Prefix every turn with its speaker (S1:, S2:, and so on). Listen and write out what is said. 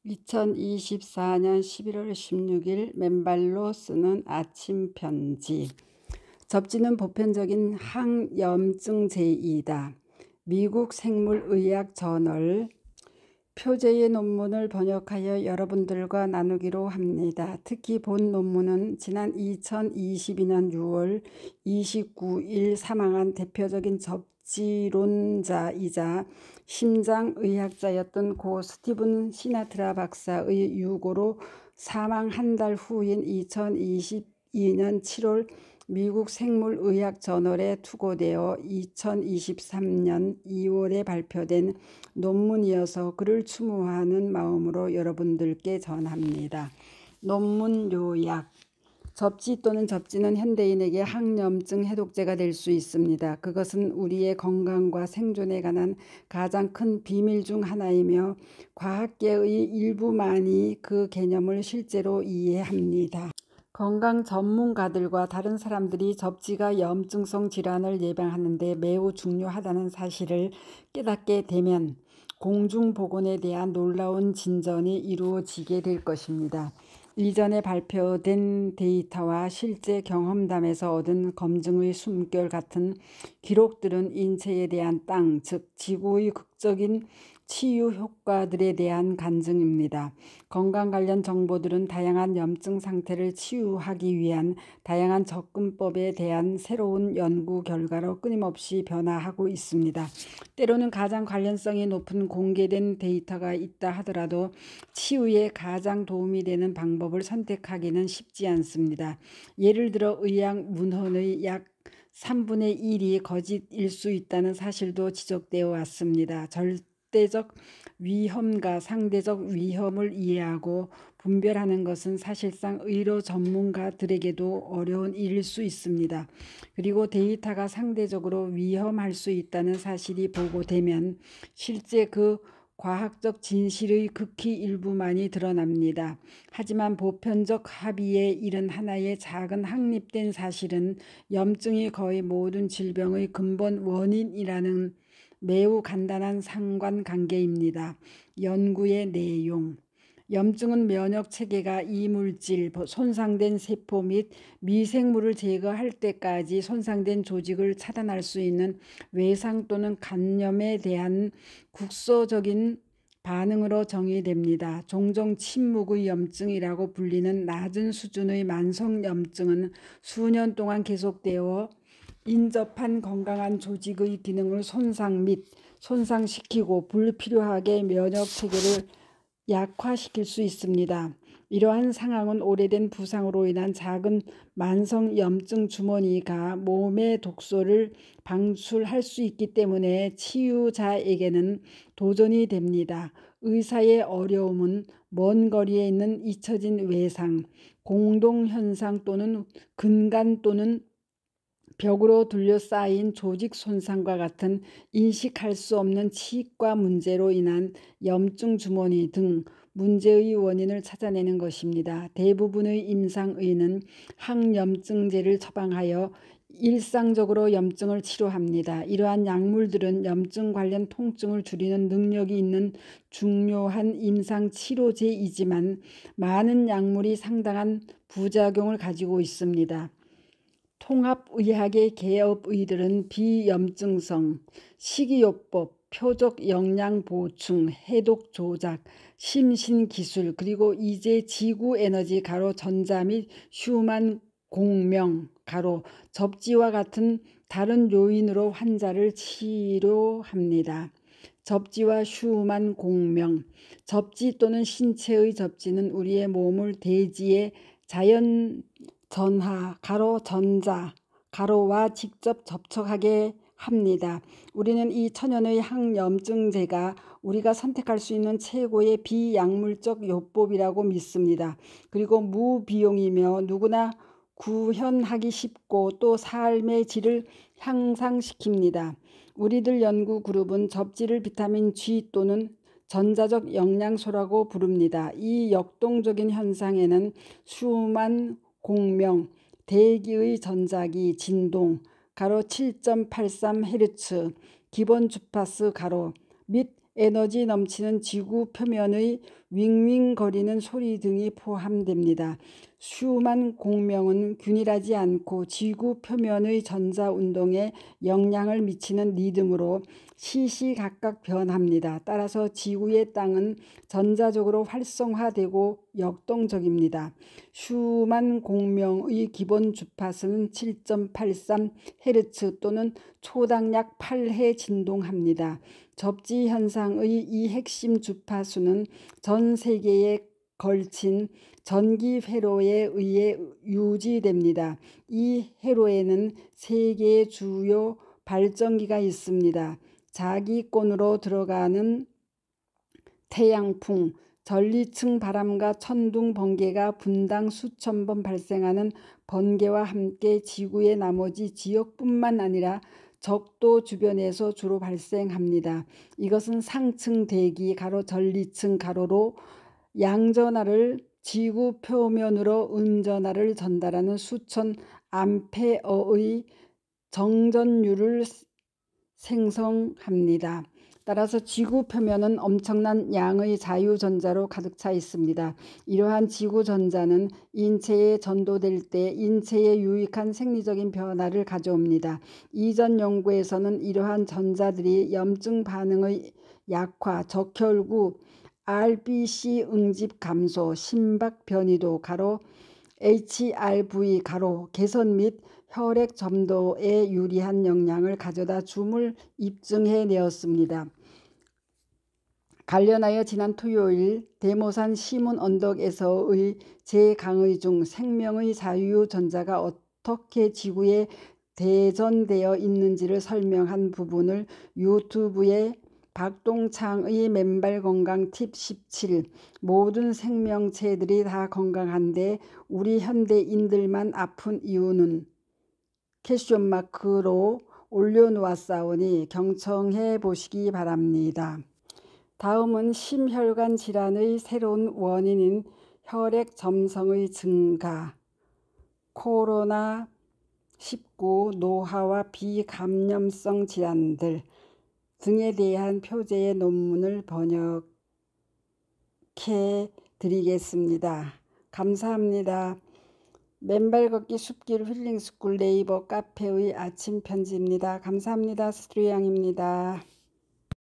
S1: 2024년 11월 16일 맨발로 쓰는 아침 편지. 접지는 보편적인 항염증제이다. 미국 생물의학 저널 표제의 논문을 번역하여 여러분들과 나누기로 합니다. 특히 본 논문은 지난 2022년 6월 29일 사망한 대표적인 접지론자이자 심장의학자였던 고 스티븐 시나트라 박사의 유고로 사망 한 달 후인 2022년 7월 미국 생물의학 저널에 투고되어 2023년 2월에 발표된 논문이어서 그를 추모하는 마음으로 여러분들께 전합니다. 논문 요약. 접지 또는 접지는 현대인에게 항염증 해독제가 될 수 있습니다. 그것은 우리의 건강과 생존에 관한 가장 큰 비밀 중 하나이며 과학계의 일부만이 그 개념을 실제로 이해합니다. 건강 전문가들과 다른 사람들이 접지가 염증성 질환을 예방하는 데 매우 중요하다는 사실을 깨닫게 되면 공중보건에 대한 놀라운 진전이 이루어지게 될 것입니다. 이전에 발표된 데이터와 실제 경험담에서 얻은 검증의 숨결 같은 기록들은 인체에 대한 땅, 즉 지구의 극적인 치유 효과들에 대한 간증입니다. 건강 관련 정보들은 다양한 염증 상태를 치유하기 위한 다양한 접근법에 대한 새로운 연구 결과로 끊임없이 변화하고 있습니다. 때로는 가장 관련성이 높은 공개된 데이터가 있다 하더라도 치유에 가장 도움이 되는 방법을 선택하기는 쉽지 않습니다. 예를 들어 의학 문헌의 약 3분의 1이 거짓일 수 있다는 사실도 지적되어 왔습니다. 절대적 위험과 상대적 위험을 이해하고 분별하는 것은 사실상 의료 전문가들에게도 어려운 일일 수 있습니다. 그리고 데이터가 상대적으로 위험할 수 있다는 사실이 보고되면 실제 그 과학적 진실의 극히 일부만이 드러납니다. 하지만 보편적 합의에 이른 하나의 작은 확립된 사실은 염증이 거의 모든 질병의 근본 원인이라는 매우 간단한 상관관계입니다. 연구의 내용. 염증은 면역체계가 이물질, 손상된 세포 및 미생물을 제거할 때까지 손상된 조직을 차단할 수 있는 외상 또는 간염에 대한 국소적인 반응으로 정의됩니다. 종종 침묵의 염증이라고 불리는 낮은 수준의 만성염증은 수년 동안 계속되어 인접한 건강한 조직의 기능을 손상 및 손상시키고 불필요하게 면역체계를 약화시킬 수 있습니다. 이러한 상황은 오래된 부상으로 인한 작은 만성염증 주머니가 몸의 독소를 방출할 수 있기 때문에 치유자에게는 도전이 됩니다. 의사의 어려움은 먼 거리에 있는 잊혀진 외상, 공동현상 또는 근간 또는 벽으로 둘러싸인 조직 손상과 같은 인식할 수 없는 치과 문제로 인한 염증 주머니 등 문제의 원인을 찾아내는 것입니다. 대부분의 임상의는 항염증제를 처방하여 일상적으로 염증을 치료합니다. 이러한 약물들은 염증 관련 통증을 줄이는 능력이 있는 중요한 임상치료제이지만 많은 약물이 상당한 부작용을 가지고 있습니다. 통합의학의 개업의들은 비염증성, 식이요법, 표적 영양 보충, 해독 조작, 심신기술, 그리고 이제 지구에너지 전자 및 휴먼 공명 접지와 같은 다른 요인으로 환자를 치료합니다. 접지와 휴먼 공명. 접지 또는 신체의 접지는 우리의 몸을 대지의 자연 전하 전자 와 직접 접촉하게 합니다. 우리는 이 천연의 항염증제가 우리가 선택할 수 있는 최고의 비약물적 요법이라고 믿습니다. 그리고 무비용이며 누구나 구현하기 쉽고 또 삶의 질을 향상시킵니다. 우리들 연구 그룹은 접지를 비타민 G 또는 전자적 영양소라고 부릅니다. 이 역동적인 현상에는 휴먼 공명, 대기의 전자기, 진동, 7.83Hz, 기본 주파수, 및 에너지 넘치는 지구 표면의 윙윙거리는 소리 등이 포함됩니다. 수만 공명은 균일하지 않고 지구 표면의 전자운동에 영향을 미치는 리듬으로 시시각각 변합니다. 따라서 지구의 땅은 전자적으로 활성화되고 역동적입니다. 수만 공명의 기본 주파수는 7.83Hz 또는 초당 약 8회 진동합니다. 접지 현상의 이 핵심 주파수는 전 세계에 걸친 전기 회로에 의해 유지됩니다. 이 회로에는 3개의 주요 발전기가 있습니다. 자기권으로 들어가는 태양풍, 전리층 바람과 천둥 번개가 분당 수천 번 발생하는 번개와 함께 지구의 나머지 지역뿐만 아니라 적도 주변에서 주로 발생합니다. 이것은 상층 대기 전리층 가로로 양전하를 지구 표면으로 음전하를 전달하는 수천 암페어의 정전율을 생성합니다. 따라서 지구 표면은 엄청난 양의 자유전자로 가득 차 있습니다. 이러한 지구전자는 인체에 전도될 때 인체에 유익한 생리적인 변화를 가져옵니다. 이전 연구에서는 이러한 전자들이 염증 반응의 약화, 적혈구, RBC 응집 감소, 심박 변이도 HRV 개선 및 혈액 점도에 유리한 영향을 가져다 줌을 입증해내었습니다. 관련하여 지난 토요일 대모산 시문 언덕에서의 제 강의 중 생명의 자유전자가 어떻게 지구에 대전되어 있는지를 설명한 부분을 유튜브에 박동창의 맨발 건강 팁 17 모든 생명체들이 다 건강한데 우리 현대인들만 아픈 이유는 퀘스천마크로 올려놓았사오니 경청해 보시기 바랍니다. 다음은 심혈관 질환의 새로운 원인인 혈액 점성의 증가, 코로나19, 노화와 비감염성 질환들 등에 대한 표제의 논문을 번역해 드리겠습니다. 감사합니다. 맨발 걷기 숲길 힐링스쿨 네이버 카페의 아침 편지입니다. 감사합니다. 스트리양입니다.